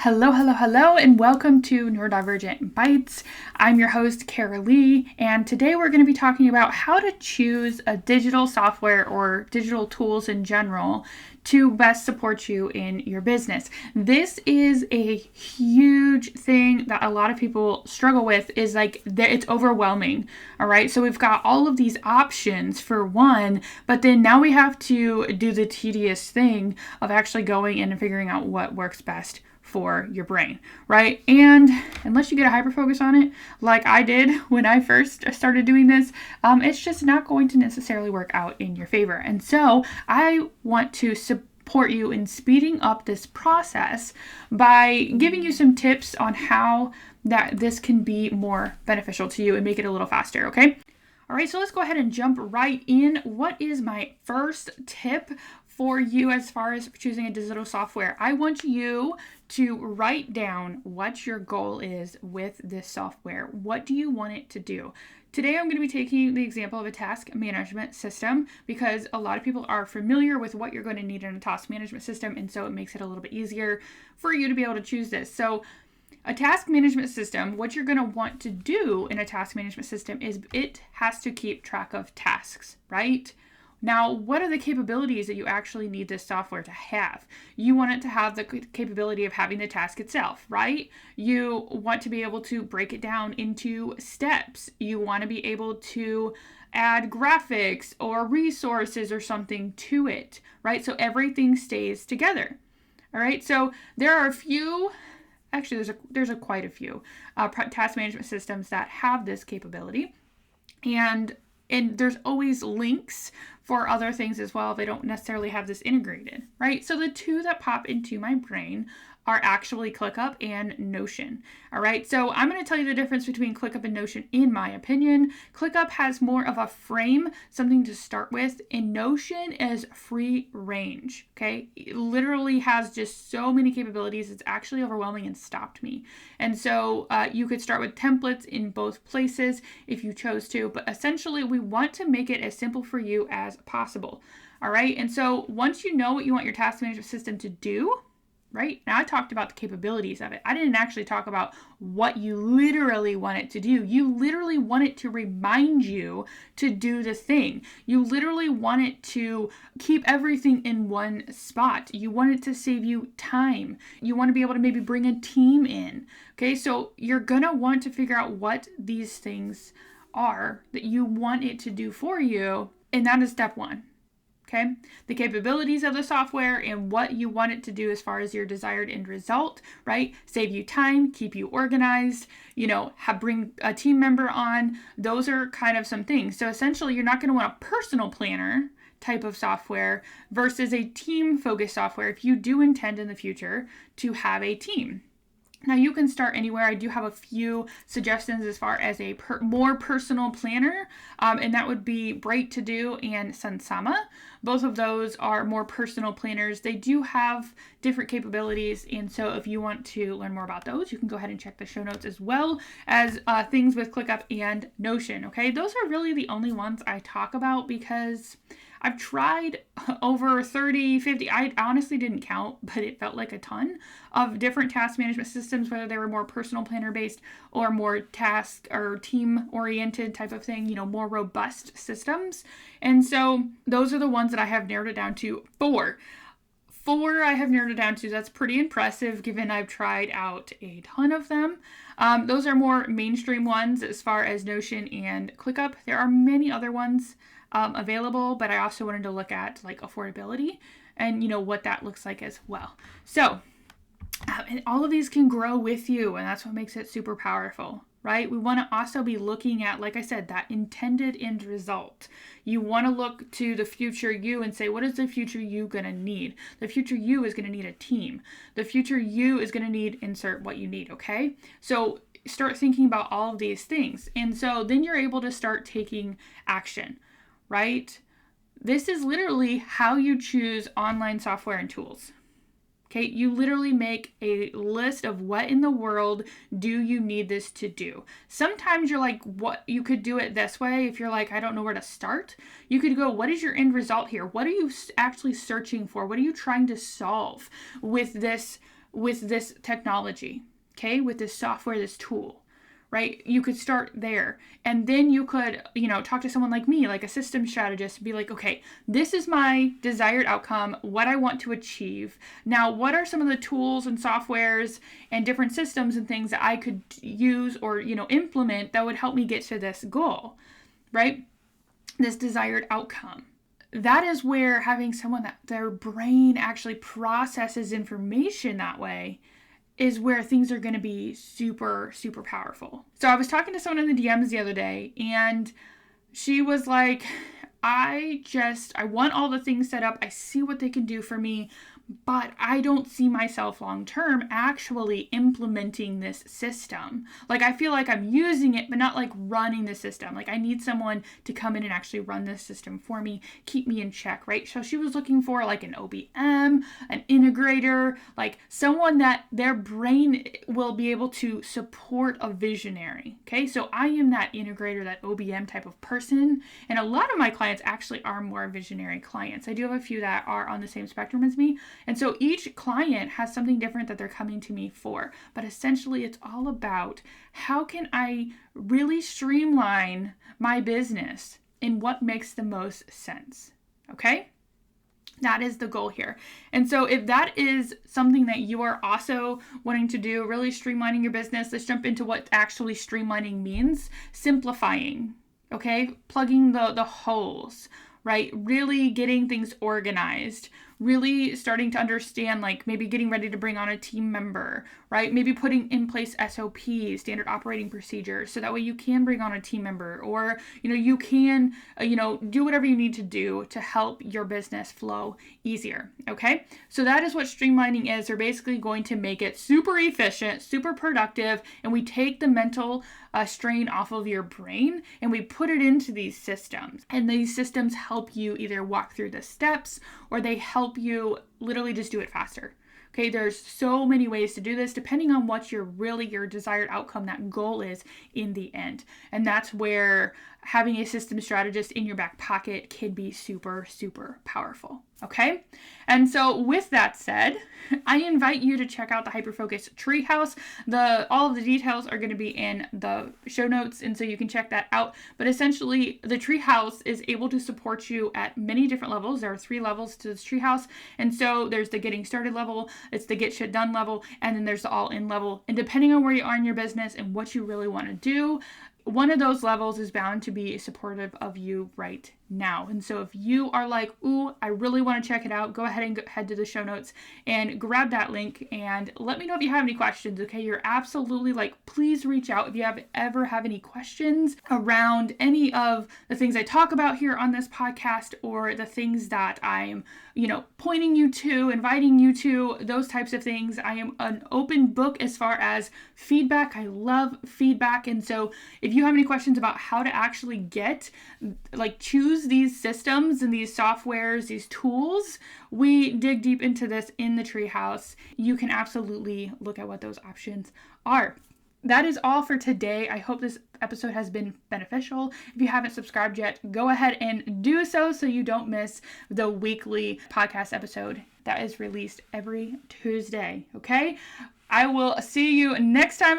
Hello, hello, hello, and welcome to Neurodivergent Bites. I'm your host, Kara Lee, and today we're going to be talking about how to choose a digital software or digital tools in general to best support you in your business. This is a huge thing that a lot of people struggle with, is like it's overwhelming. All right, so we've got all of these options for one, but then now we have to do the tedious thing of actually going in and figuring out what works best for your brain, right? And unless you get a hyper focus on it, like I did when I first started doing this, it's just not going to necessarily work out in your favor. And so I want to support you in speeding up this process by giving you some tips on how that this can be more beneficial to you and make it a little faster, okay? All right, so let's go ahead and jump right in. What is my first tip for you as far as choosing a digital software? I want you to write down what your goal is with this software. What do you want it to do? Today, I'm going to be taking the example of a task management system because a lot of people are familiar with what you're going to need in a task management system, and so it makes it a little bit easier for you to be able to choose this. So a task management system, what you're going to want to do in a task management system is it has to keep track of tasks, right? Now, what are the capabilities that you actually need this software to have? You want it to have the capability of having the task itself, right? You want to be able to break it down into steps. You want to be able to add graphics or resources or something to it, right? So everything stays together. All right, so there are a few, actually there's quite a few task management systems that have this capability. And there's always links for other things as well. They don't necessarily have this integrated, right? So the two that pop into my brain are actually ClickUp and Notion. All right, so I'm going to tell you the difference between ClickUp and Notion in my opinion. ClickUp has more of a frame, something to start with, and Notion is free range, okay? It literally has just so many capabilities. It's actually overwhelming and stopped me. And so you could start with templates in both places if you chose to, but essentially we want to make it as simple for you as possible. All right, and so once you know what you want your task management system to do, right? Now I talked about the capabilities of it. I didn't actually talk about what you literally want it to do. You literally want it to remind you to do the thing. You literally want it to keep everything in one spot. You want it to save you time. You want to be able to maybe bring a team in. Okay, so you're going to want to figure out what these things are that you want it to do for you. And that is step one. Okay, the capabilities of the software and what you want it to do as far as your desired end result, right? Save you time, keep you organized, bring a team member on. Those are kind of some things. So essentially, you're not going to want a personal planner type of software versus a team-focused software if you do intend in the future to have a team. Now, you can start anywhere. I do have a few suggestions as far as a more personal planner, and that would be Bright To Do and Sunsama. Both of those are more personal planners. They do have different capabilities, and so if you want to learn more about those, you can go ahead and check the show notes as well as things with ClickUp and Notion, okay? Those are really the only ones I talk about because I've tried over 30, 50, I honestly didn't count, but it felt like a ton of different task management systems, whether they were more personal planner based or more task or team oriented type of thing, more robust systems. And so those are the ones that I have narrowed it down to 4. 4 I have narrowed it down to. That's pretty impressive given I've tried out a ton of them. Those are more mainstream ones as far as Notion and ClickUp. There are many other ones available, but I also wanted to look at like affordability and what that looks like as well. So and all of these can grow with you, and that's what makes it super powerful, right? We want to also be looking at, like I said, that intended end result. You want to look to the future you and say, what is the future you going to need? The future you is going to need a team. The future you is going to need insert what you need, okay? So start thinking about all of these things. And so then you're able to start taking action, right? This is literally how you choose online software and tools. Okay, you literally make a list of what in the world do you need this to do. Sometimes you're like, what, you could do it this way. If you're like, I don't know where to start, you could go, what is your end result here? What are you actually searching for? What are you trying to solve with this with this technology, okay, with this software, this tool, right? You could start there. And then you could, talk to someone like me, like a systems strategist, and be like, okay, this is my desired outcome, what I want to achieve. Now, what are some of the tools and softwares and different systems and things that I could use or, implement that would help me get to this goal, right? This desired outcome. That is where having someone that their brain actually processes information that way is where things are going to be super, super powerful. So I was talking to someone in the DMs the other day, and she was like, I want all the things set up. I see what they can do for me, but I don't see myself long term actually implementing this system. Like, I feel like I'm using it, but not like running the system. Like, I need someone to come in and actually run this system for me, keep me in check, right? So she was looking for like an OBM, an integrator, like someone that their brain will be able to support a visionary. Okay, so I am that integrator, that OBM type of person. And a lot of my clients actually are more visionary clients. I do have a few that are on the same spectrum as me. And so each client has something different that they're coming to me for. But essentially, it's all about how can I really streamline my business in what makes the most sense. Okay? That is the goal here. And so if that is something that you are also wanting to do, really streamlining your business, let's jump into what actually streamlining means. Simplifying, okay? Plugging the holes, right? Really getting things organized, really starting to understand, like maybe getting ready to bring on a team member, right? Maybe putting in place SOPs, standard operating procedures, so that way you can bring on a team member, or, you can, do whatever you need to do to help your business flow easier, okay? So that is what streamlining is. They're basically going to make it super efficient, super productive, and we take the mental strain off of your brain and we put it into these systems. And these systems help you either walk through the steps or they help you literally just do it faster. Okay, there's so many ways to do this depending on what your desired outcome, that goal is in the end. And that's where having a system strategist in your back pocket can be super, super powerful. Okay, and so with that said, I invite you to check out the Hyperfocus Treehouse. All of the details are going to be in the show notes, and so you can check that out. But essentially, the Treehouse is able to support you at many different levels. There are 3 levels to this Treehouse, and so there's the getting started level, it's the get shit done level, and then there's the all-in level. And depending on where you are in your business and what you really want to do, one of those levels is bound to be supportive of you right now. And so if you are like, ooh, I really want to check it out, go ahead and head to the show notes and grab that link and let me know if you have any questions. Okay, you're absolutely please reach out if you ever have any questions around any of the things I talk about here on this podcast, or the things that I'm, pointing you to, inviting you to, those types of things. I am an open book as far as feedback. I love feedback. And so if you have any questions about how to actually choose these systems and these softwares, these tools, we dig deep into this in the Treehouse. You can absolutely look at what those options are. That is all for today. I hope this episode has been beneficial. If you haven't subscribed yet, go ahead and do so you don't miss the weekly podcast episode that is released every Tuesday. Okay? I will see you next time.